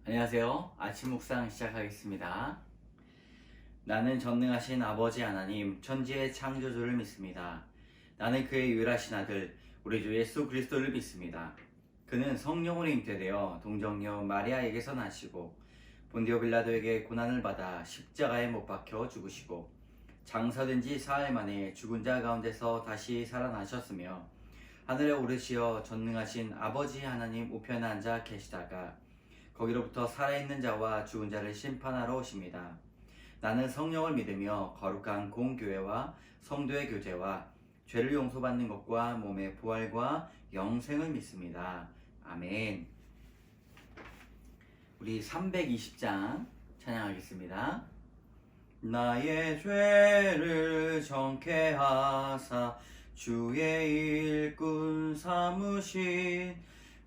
안녕하세요. 아침 묵상 시작하겠습니다. 나는 전능하신 아버지 하나님, 천지의 창조주를 믿습니다. 나는 그의 유일하신 아들, 우리 주 예수 그리스도를 믿습니다. 그는 성령으로 잉태되어 동정녀 마리아에게서 나시고 본디오 빌라도에게 고난을 받아 십자가에 못 박혀 죽으시고 장사된 지 사흘 만에 죽은 자 가운데서 다시 살아나셨으며 하늘에 오르시어 전능하신 아버지 하나님 우편에 앉아 계시다가 거기로부터 살아있는 자와 죽은 자를 심판하러 오십니다. 나는 성령을 믿으며 거룩한 공교회와 성도의 교제와 죄를 용서받는 것과 몸의 부활과 영생을 믿습니다. 아멘. 우리 320장 찬양하겠습니다. 나의 죄를 정케 하사 주의 일꾼 삼으신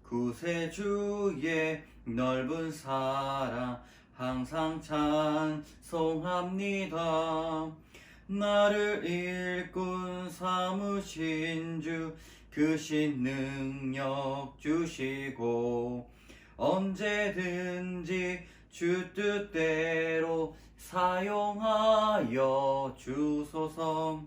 구세주의 넓은 사랑 항상 찬송합니다. 나를 일꾼 삼으신 주 크신 능력 주시고 언제든지 주 뜻대로 사용하여 주소서.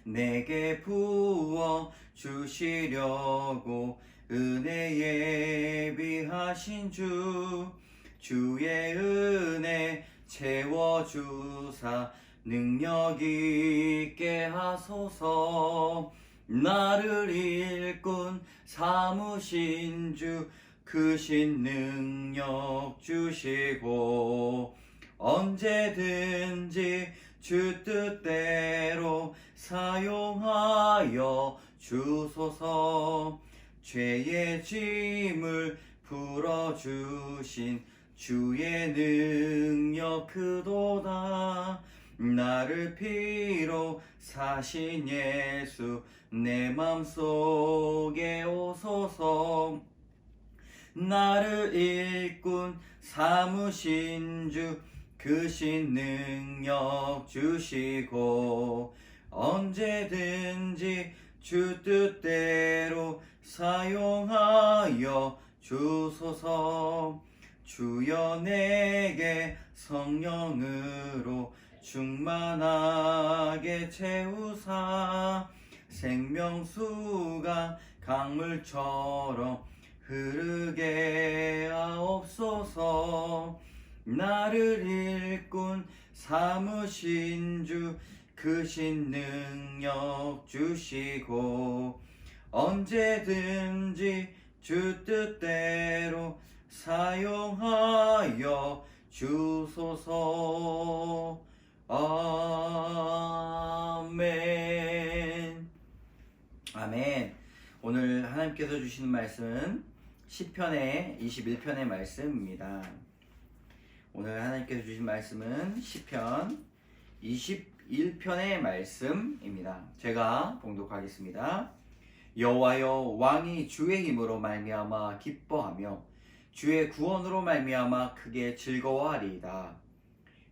내게 부어 주시려고 은혜 예비하신 주의 은혜 채워주사 능력 있게 하소서. 나를 일꾼 삼으신 주 크신 능력 주시고 언제든지 주 뜻대로 사용하여 주소서. 죄의 짐을 풀어주신 주의 능력 크도다. 나를 피로 사신 예수 내 맘속에 오소서. 나를 일꾼 삼으신 주 크신 능력 주시고 언제든지 주 뜻대로 사용하여 주소서. 주여 내게 성령으로 충만하게 채우사 생명수가 강물처럼 흐르게 하옵소서. 나를 일꾼 삼으신 주 크신 능력 주시고 언제든지 주 뜻대로 사용하여 주소서. 아멘. 아멘. 오늘 하나님께서 주시는 말씀은 시편의 21편의 말씀입니다. 오늘 하나님께서 주신 말씀은 시편 21편의 말씀입니다. 제가 봉독하겠습니다. 여호와여, 왕이 주의 힘으로 말미암아 기뻐하며 주의 구원으로 말미암아 크게 즐거워하리이다.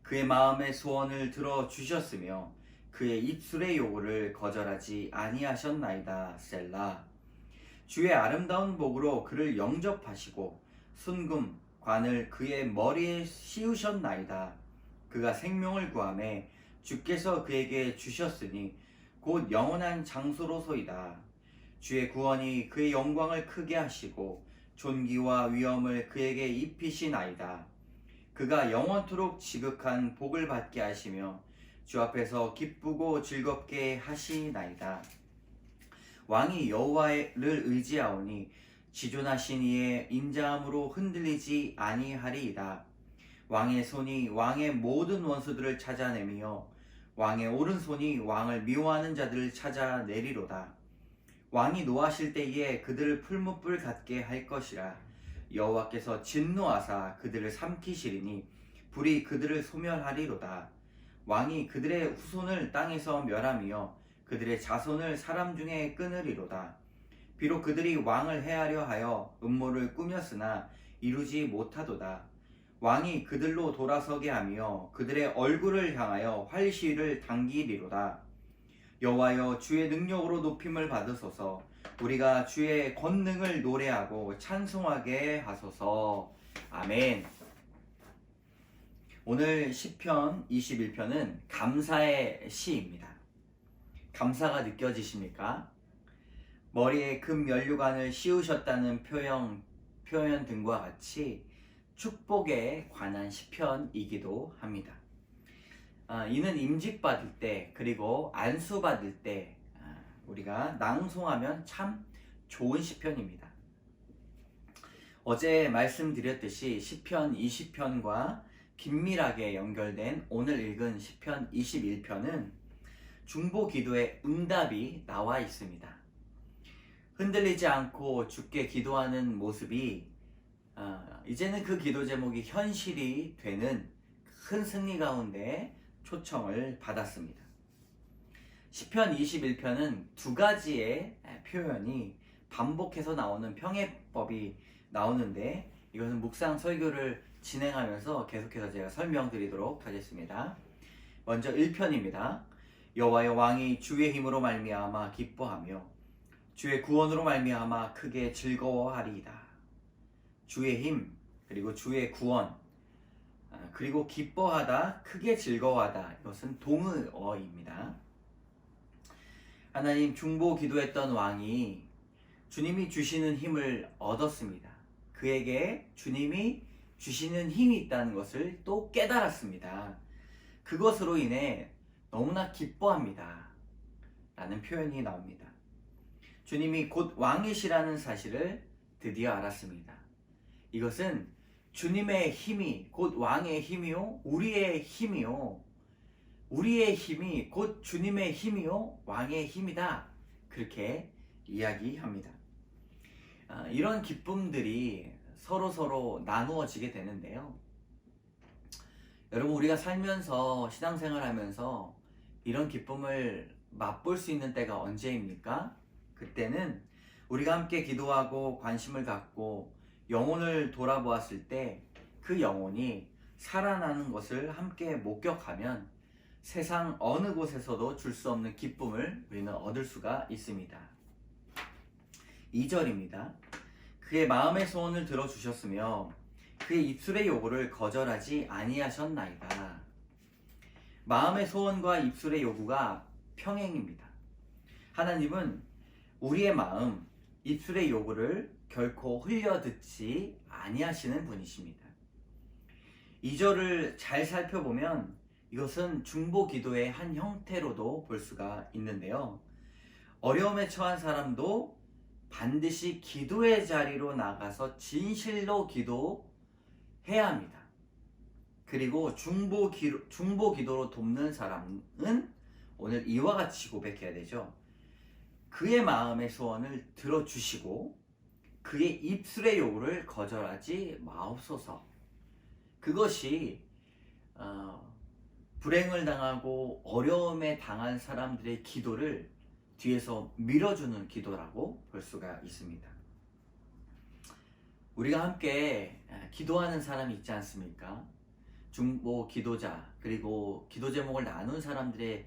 그의 마음의 소원을 들어 주셨으며 그의 입술의 요구를 거절하지 아니하셨나이다. 셀라. 주의 아름다운 복으로 그를 영접하시고 순금 관을 그의 머리에 씌우셨나이다. 그가 생명을 구하매 주께서 그에게 주셨으니 곧 영원한 장소로소이다. 주의 구원이 그의 영광을 크게 하시고 존귀와 위엄을 그에게 입히시나이다. 그가 영원토록 지극한 복을 받게 하시며 주 앞에서 기쁘고 즐겁게 하시나이다. 왕이 여호와를 의지하오니 지존하신 이의 인자함으로 흔들리지 아니하리이다. 왕의 손이 왕의 모든 원수들을 찾아내며 왕의 오른손이 왕을 미워하는 자들을 찾아내리로다. 왕이 노하실 때에 그들을 풀무불 같게 할 것이라. 여호와께서 진노하사 그들을 삼키시리니 불이 그들을 소멸하리로다. 왕이 그들의 후손을 땅에서 멸하며 그들의 자손을 사람 중에 끊으리로다. 비록 그들이 왕을 해하려 하여 음모를 꾸몄으나 이루지 못하도다. 왕이 그들로 돌아서게 하며 그들의 얼굴을 향하여 활시위를 당기리로다. 여호와여, 주의 능력으로 높임을 받으소서. 우리가 주의 권능을 노래하고 찬송하게 하소서. 아멘. 오늘 시편 21편은 감사의 시입니다. 감사가 느껴지십니까? 머리에 금 면류관을 씌우셨다는 표현 등과 같이 축복에 관한 시편이기도 합니다. 이는 임직받을 때 그리고 안수받을 때 우리가 낭송하면 참 좋은 시편입니다. 어제 말씀드렸듯이 시편 20편과 긴밀하게 연결된 오늘 읽은 시편 21편은 중보 기도의 응답이 나와 있습니다. 흔들리지 않고 주께 기도하는 모습이 이제는 그 기도 제목이 현실이 되는 큰 승리 가운데 초청을 받았습니다. 시편 21편은 두 가지의 표현이 반복해서 나오는 평해법이 나오는데 이것은 묵상 설교를 진행하면서 계속해서 제가 설명드리도록 하겠습니다. 먼저 1편입니다. 여호와여 왕이 주의 힘으로 말미암아 기뻐하며 주의 구원으로 말미암아 크게 즐거워하리이다. 주의 힘 그리고 주의 구원 그리고 기뻐하다 크게 즐거워하다 이것은 동의어입니다. 하나님 중보 기도했던 왕이 주님이 주시는 힘을 얻었습니다. 그에게 주님이 주시는 힘이 있다는 것을 또 깨달았습니다. 그것으로 인해 너무나 기뻐합니다. 라는 표현이 나옵니다. 주님이 곧 왕이시라는 사실을 드디어 알았습니다. 이것은 주님의 힘이 곧 왕의 힘이요 우리의 힘이요 우리의 힘이 곧 주님의 힘이요 왕의 힘이다. 그렇게 이야기합니다. 이런 기쁨들이 서로 나누어지게 되는데요. 여러분 우리가 살면서 신앙생활하면서 이런 기쁨을 맛볼 수 있는 때가 언제입니까? 그때는 우리가 함께 기도하고 관심을 갖고 영혼을 돌아보았을 때 그 영혼이 살아나는 것을 함께 목격하면 세상 어느 곳에서도 줄 수 없는 기쁨을 우리는 얻을 수가 있습니다. 2절입니다. 그의 마음의 소원을 들어주셨으며 그의 입술의 요구를 거절하지 아니하셨나이다. 마음의 소원과 입술의 요구가 평행입니다. 하나님은 우리의 마음, 입술의 요구를 결코 흘려듣지 아니하시는 분이십니다. 2절을 잘 살펴보면 이것은 중보 기도의 한 형태로도 볼 수가 있는데요. 어려움에 처한 사람도 반드시 기도의 자리로 나가서 진실로 기도해야 합니다. 그리고 중보 기도로 돕는 사람은 오늘 이와 같이 고백해야 되죠. 그의 마음의 소원을 들어주시고 그의 입술의 요구를 거절하지 마옵소서. 그것이 불행을 당하고 어려움에 당한 사람들의 기도를 뒤에서 밀어주는 기도라고 볼 수가 있습니다. 우리가 함께 기도하는 사람이 있지 않습니까? 중보 기도자 그리고 기도 제목을 나눈 사람들의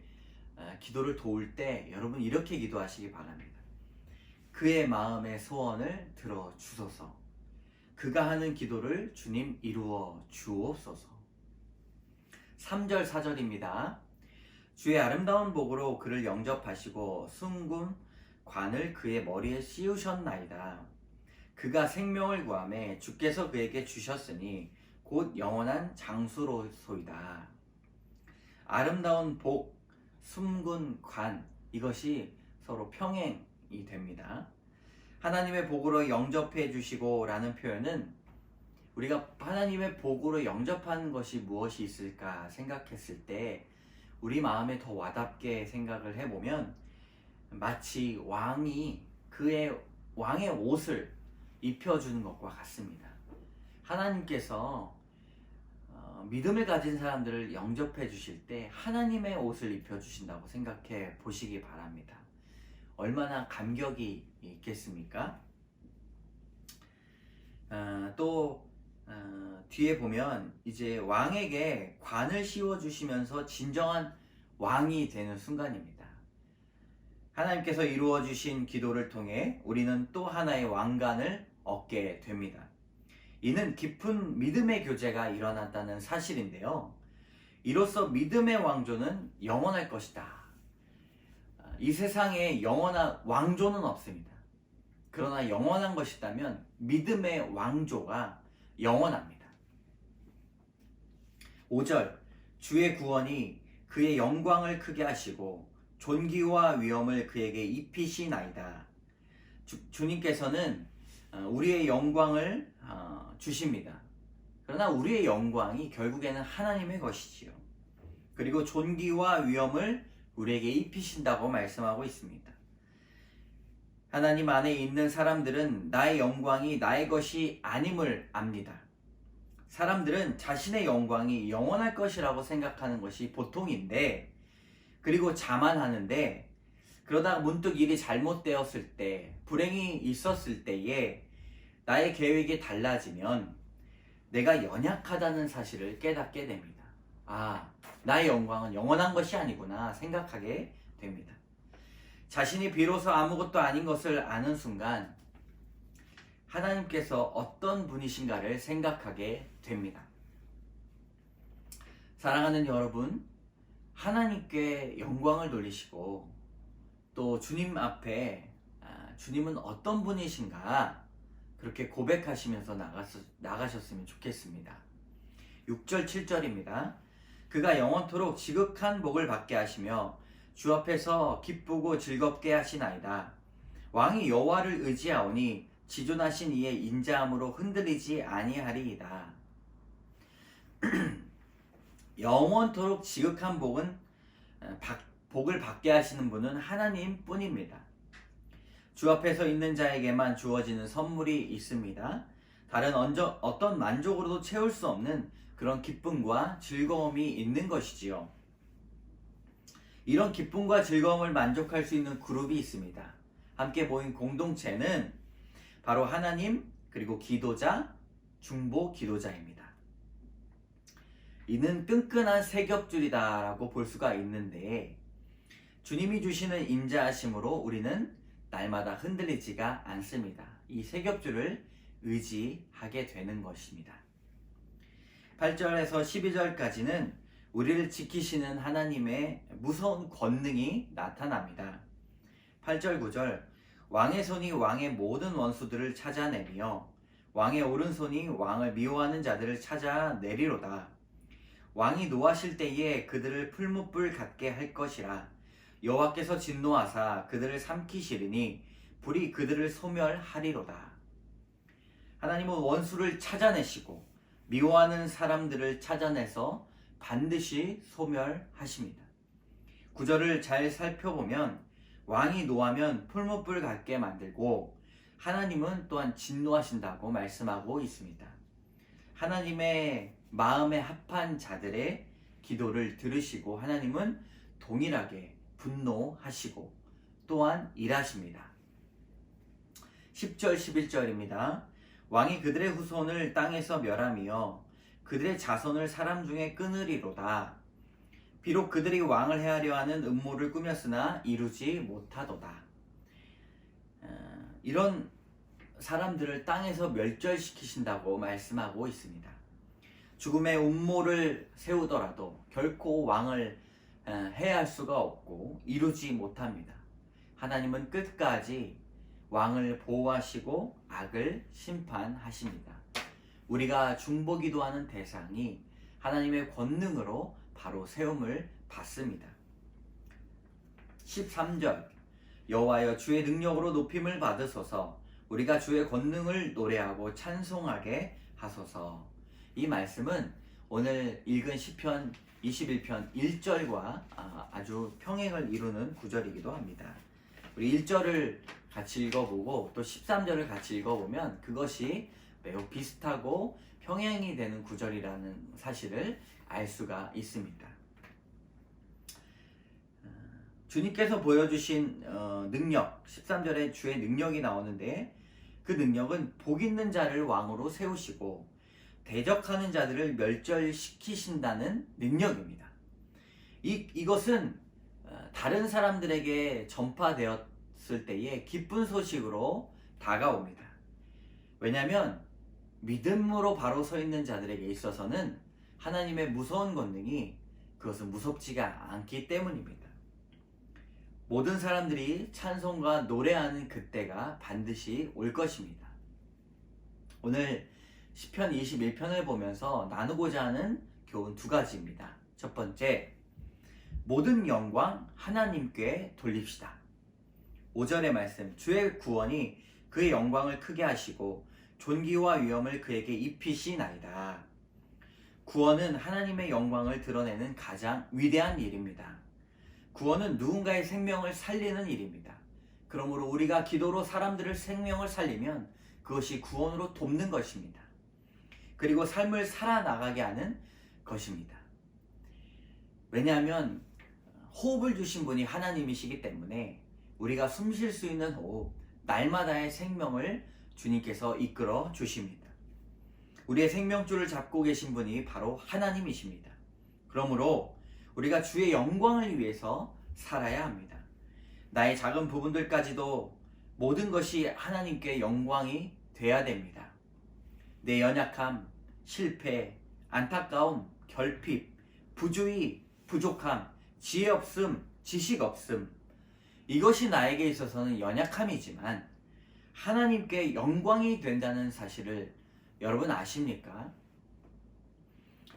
기도를 도울 때 여러분 이렇게 기도하시기 바랍니다. 그의 마음의 소원을 들어주소서. 그가 하는 기도를 주님 이루어 주옵소서. 3절 4절입니다. 주의 아름다운 복으로 그를 영접하시고 순금 관을 그의 머리에 씌우셨나이다. 그가 생명을 구하매 주께서 그에게 주셨으니 곧 영원한 장수로소이다. 아름다운 복, 숨군 관 이것이 서로 평행이 됩니다. 하나님의 복으로 영접해 주시고 라는 표현은 우리가 하나님의 복으로 영접하는 것이 무엇이 있을까 생각했을 때 우리 마음에 더 와닿게 생각을 해보면 마치 왕이 그의 왕의 옷을 입혀주는 것과 같습니다. 하나님께서 믿음을 가진 사람들을 영접해 주실 때 하나님의 옷을 입혀주신다고 생각해 보시기 바랍니다. 얼마나 감격이 있겠습니까? 뒤에 보면 이제 왕에게 관을 씌워주시면서 진정한 왕이 되는 순간입니다. 하나님께서 이루어 주신 기도를 통해 우리는 또 하나의 왕관을 얻게 됩니다. 이는 깊은 믿음의 교제가 일어났다는 사실인데요. 이로써 믿음의 왕조는 영원할 것이다. 이 세상에 영원한 왕조는 없습니다. 그러나 영원한 것이 있다면 믿음의 왕조가 영원합니다. 5절, 주의 구원이 그의 영광을 크게 하시고 존귀와 위엄을 그에게 입히시나이다. 주님께서는 우리의 영광을 주십니다. 그러나 우리의 영광이 결국에는 하나님의 것이지요. 그리고 존귀와 위엄을 우리에게 입히신다고 말씀하고 있습니다. 하나님 안에 있는 사람들은 나의 영광이 나의 것이 아님을 압니다. 사람들은 자신의 영광이 영원할 것이라고 생각하는 것이 보통인데, 그리고 자만하는데, 그러다가 문득 일이 잘못되었을 때, 불행이 있었을 때에 나의 계획이 달라지면 내가 연약하다는 사실을 깨닫게 됩니다. 아, 나의 영광은 영원한 것이 아니구나 생각하게 됩니다. 자신이 비로소 아무것도 아닌 것을 아는 순간 하나님께서 어떤 분이신가를 생각하게 됩니다. 사랑하는 여러분, 하나님께 영광을 돌리시고 또 주님 앞에 주님은 어떤 분이신가 그렇게 고백하시면서 나가셨으면 좋겠습니다. 6절 7절입니다. 그가 영원토록 지극한 복을 받게 하시며 주 앞에서 기쁘고 즐겁게 하시나이다. 왕이 여호와를 의지하오니 지존하신 이의 인자함으로 흔들리지 아니하리이다. 영원토록 지극한 복을 받게 하시는 분은 하나님 뿐입니다. 주 앞에서 있는 자에게만 주어지는 선물이 있습니다. 다른 어떤 만족으로도 채울 수 없는 그런 기쁨과 즐거움이 있는 것이지요. 이런 기쁨과 즐거움을 만족할 수 있는 그룹이 있습니다. 함께 모인 공동체는 바로 하나님, 그리고 기도자, 중보 기도자입니다. 이는 끈끈한 세겹줄이다라고 볼 수가 있는데, 주님이 주시는 인자하심으로 우리는 날마다 흔들리지가 않습니다. 이 세겹줄을 의지하게 되는 것입니다. 8절에서 12절까지는 우리를 지키시는 하나님의 무서운 권능이 나타납니다. 8절 9절, 왕의 손이 왕의 모든 원수들을 찾아내며 왕의 오른손이 왕을 미워하는 자들을 찾아내리로다. 왕이 노하실 때에 그들을 풀무불 같게 할 것이라. 여호와께서 진노하사 그들을 삼키시리니 불이 그들을 소멸하리로다. 하나님은 원수를 찾아내시고 미워하는 사람들을 찾아내서 반드시 소멸하십니다. 9절을 잘 살펴보면 왕이 노하면 풀무불 같게 만들고 하나님은 또한 진노하신다고 말씀하고 있습니다. 하나님의 마음에 합한 자들의 기도를 들으시고 하나님은 동일하게 분노하시고 또한 일하십니다. 10절 11절입니다. 왕이 그들의 후손을 땅에서 멸하며 그들의 자손을 사람 중에 끊으리로다. 비록 그들이 왕을 해하려 하는 음모를 꾸몄으나 이루지 못하도다. 이런 사람들을 땅에서 멸절시키신다고 말씀하고 있습니다. 죽음의 음모를 세우더라도 결코 왕을 해할 수가 없고 이루지 못합니다. 하나님은 끝까지 왕을 보호하시고 악을 심판하십니다. 우리가 중보기도하는 대상이 하나님의 권능으로 바로 세움을 받습니다. 13절, 여호와여 주의 능력으로 높임을 받으소서. 우리가 주의 권능을 노래하고 찬송하게 하소서. 이 말씀은 오늘 읽은 시편 21편 1절과 아주 평행을 이루는 구절이기도 합니다. 우리 1절을 같이 읽어보고 또 13절을 같이 읽어보면 그것이 매우 비슷하고 평행이 되는 구절이라는 사실을 알 수가 있습니다. 주님께서 보여주신 능력, 13절에 주의 능력이 나오는데 그 능력은 복 있는 자를 왕으로 세우시고 대적하는 자들을 멸절시키신다는 능력입니다. 이것은 다른 사람들에게 전파되었을 때에 기쁜 소식으로 다가옵니다. 왜냐하면 믿음으로 바로 서 있는 자들에게 있어서는 하나님의 무서운 권능이 그것은 무섭지가 않기 때문입니다. 모든 사람들이 찬송과 노래하는 그때가 반드시 올 것입니다. 오늘 시편 21편을 보면서 나누고자 하는 교훈 두 가지입니다. 첫 번째, 모든 영광 하나님께 돌립시다. 5절의 말씀, 주의 구원이 그의 영광을 크게 하시고 존귀와 위엄을 그에게 입히시나이다. 구원은 하나님의 영광을 드러내는 가장 위대한 일입니다. 구원은 누군가의 생명을 살리는 일입니다. 그러므로 우리가 기도로 사람들의 생명을 살리면 그것이 구원으로 돕는 것입니다. 그리고 삶을 살아나가게 하는 것입니다. 왜냐하면 호흡을 주신 분이 하나님이시기 때문에 우리가 숨 쉴 수 있는 호흡, 날마다의 생명을 주님께서 이끌어 주십니다. 우리의 생명줄을 잡고 계신 분이 바로 하나님이십니다. 그러므로 우리가 주의 영광을 위해서 살아야 합니다. 나의 작은 부분들까지도 모든 것이 하나님께 영광이 돼야 됩니다. 내 연약함, 실패, 안타까움, 결핍, 부주의, 부족함, 지혜 없음, 지식 없음, 이것이 나에게 있어서는 연약함이지만 하나님께 영광이 된다는 사실을 여러분 아십니까?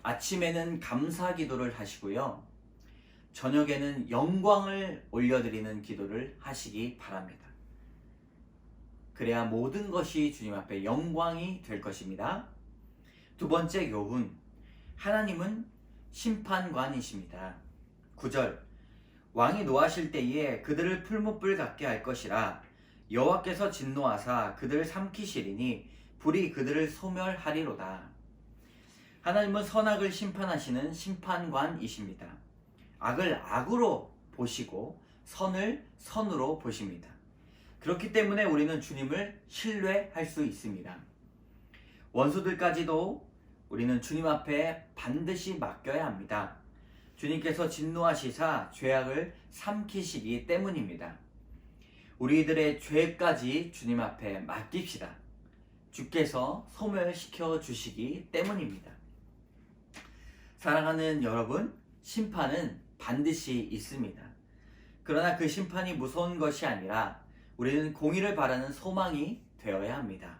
아침에는 감사 기도를 하시고요, 저녁에는 영광을 올려드리는 기도를 하시기 바랍니다. 그래야 모든 것이 주님 앞에 영광이 될 것입니다. 두 번째 교훈, 하나님은 심판관이십니다. 9절, 왕이 노하실 때에 그들을 풀무불 같게 할 것이라. 여호와께서 진노하사 그들을 삼키시리니 불이 그들을 소멸하리로다. 하나님은 선악을 심판하시는 심판관이십니다. 악을 악으로 보시고 선을 선으로 보십니다. 그렇기 때문에 우리는 주님을 신뢰할 수 있습니다. 원수들까지도 우리는 주님 앞에 반드시 맡겨야 합니다. 주님께서 진노하시사 죄악을 삼키시기 때문입니다. 우리들의 죄까지 주님 앞에 맡깁시다. 주께서 소멸시켜 주시기 때문입니다. 사랑하는 여러분, 심판은 반드시 있습니다. 그러나 그 심판이 무서운 것이 아니라 우리는 공의를 바라는 소망이 되어야 합니다.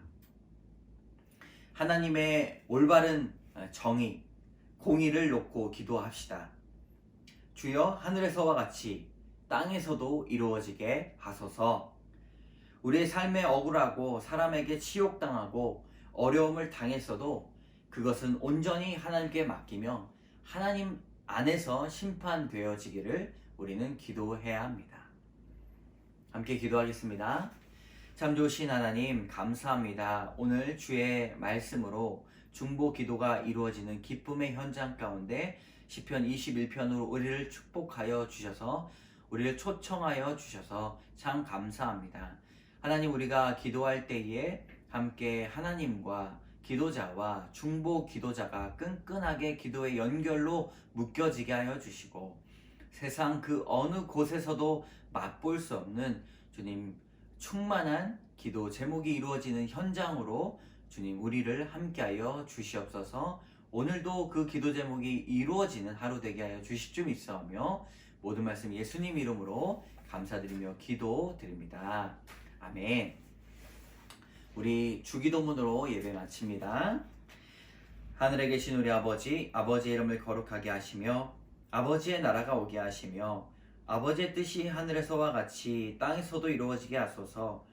하나님의 올바른 정의, 공의를 놓고 기도합시다. 주여, 하늘에서와 같이 땅에서도 이루어지게 하소서. 우리의 삶에 억울하고 사람에게 치욕당하고 어려움을 당했어도 그것은 온전히 하나님께 맡기며 하나님 안에서 심판되어지기를 우리는 기도해야 합니다. 함께 기도하겠습니다. 참 좋으신 하나님, 감사합니다. 오늘 주의 말씀으로 중보 기도가 이루어지는 기쁨의 현장 가운데 시편 21편으로 우리를 축복하여 주셔서, 우리를 초청하여 주셔서 참 감사합니다. 하나님, 우리가 기도할 때에 함께 하나님과 기도자와 중보 기도자가 끈끈하게 기도의 연결로 묶여지게 하여 주시고, 세상 그 어느 곳에서도 맛볼 수 없는 주님 충만한 기도 제목이 이루어지는 현장으로 주님 우리를 함께하여 주시옵소서. 오늘도 그 기도 제목이 이루어지는 하루 되게 하여 주실 줄 믿사오며 모든 말씀 예수님 이름으로 감사드리며 기도드립니다. 아멘. 우리 주기도문으로 예배 마칩니다. 하늘에 계신 우리 아버지, 아버지의 이름을 거룩하게 하시며 아버지의 나라가 오게 하시며 아버지의 뜻이 하늘에서와 같이 땅에서도 이루어지게 하소서.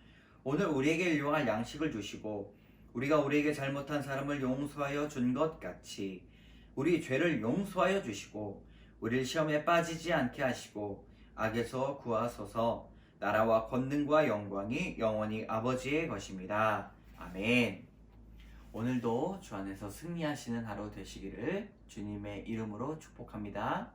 오늘 우리에게 일용할 양식을 주시고 우리가 우리에게 잘못한 사람을 용서하여 준 것 같이 우리 죄를 용서하여 주시고 우리를 시험에 빠지지 않게 하시고 악에서 구하소서. 나라와 권능과 영광이 영원히 아버지의 것입니다. 아멘. 오늘도 주 안에서 승리하시는 하루 되시기를 주님의 이름으로 축복합니다.